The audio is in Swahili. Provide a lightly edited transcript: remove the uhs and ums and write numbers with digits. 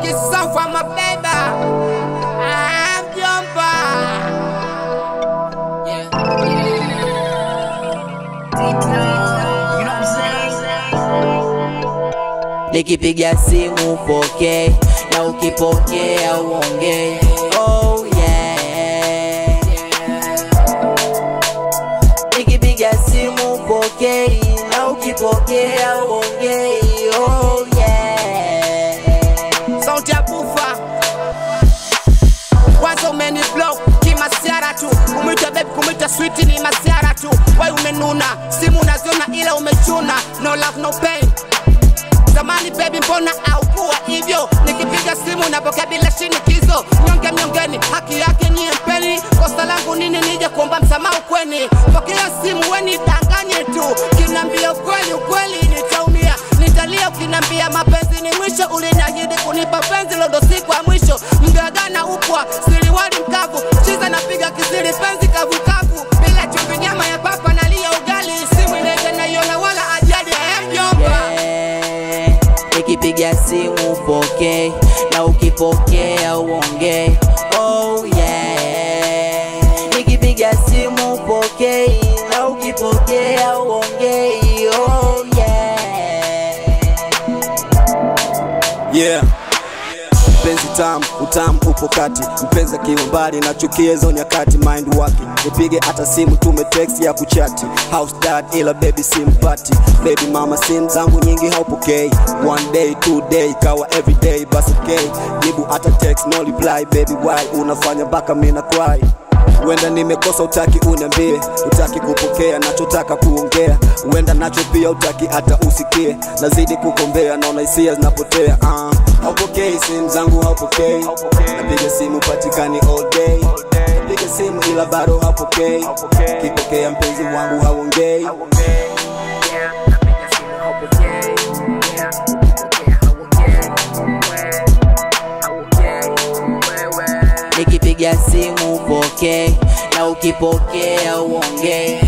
Kiss some for my baby. I'm Jumper. Yeah. You know what I'm saying? Nikipiga simu pokea, na ukipokea uongee. Oh yeah. Nikipiga simu pokea, na ukipokea uongee. Oh yeah. Sauti ya bufa. Kwanza umeni blow kimasiara tu. Kumwita baby kumwita sweet ni masiara tu. Wewe umenuna, simu unaziona ila umechuna. No love no pain. Zamani baby mbona haukuwa hivyo? Nikipiga simu napokea bila shinikizo. Mnyongeni haki yake ni mpeni. Kosa langu nini nije kuomba msamaha ukweni? Pokea simu weni danganye tu. Kinambia ukweli nitaumia. Nitalia ukinambia mapenzi ni mwisho. Uliniahidi kunipa penzi lodo siku ya mwisho. Mgagana upwa siliwali mkavu. Chiza napiga kisiri penzi kavu. Bila chumvi nyama ya papa nalia ugali. Simu ineke na yona wala ajali ya Jumper. Nikipiga simu pokea, na ukipokea uongee. Oh yeah. Nikipiga simu pokea, na ukipokea uongee. Oh yeah. Yeah. Mpenzi tamu, utamu upo kati. Mpenzi akiwa mbali nachukia hizo nyakati. Mind working, nipige hata simu tume text ya kuchati. House dad ila baby simpati. Baby mama simu zangu nyingi haupokei. One day, 2 day, kawa everyday, basi okay. Jibu hata text no reply, baby why unafanya baka mina cry. Wenda nimekosa utaki uniambie, utaki kupokea nachotaka kuongea. Wenda nacho pia utaki hata usikie, nazidi kukombea naona hisia zinapotea. Haupokei simu zangu haupokei, napiga simu patikani all day. Napiga simu ila bado haupokei, kipokea mpenzi wangu hauongei. Nikipiga simu pokea, na ukipokea uongee.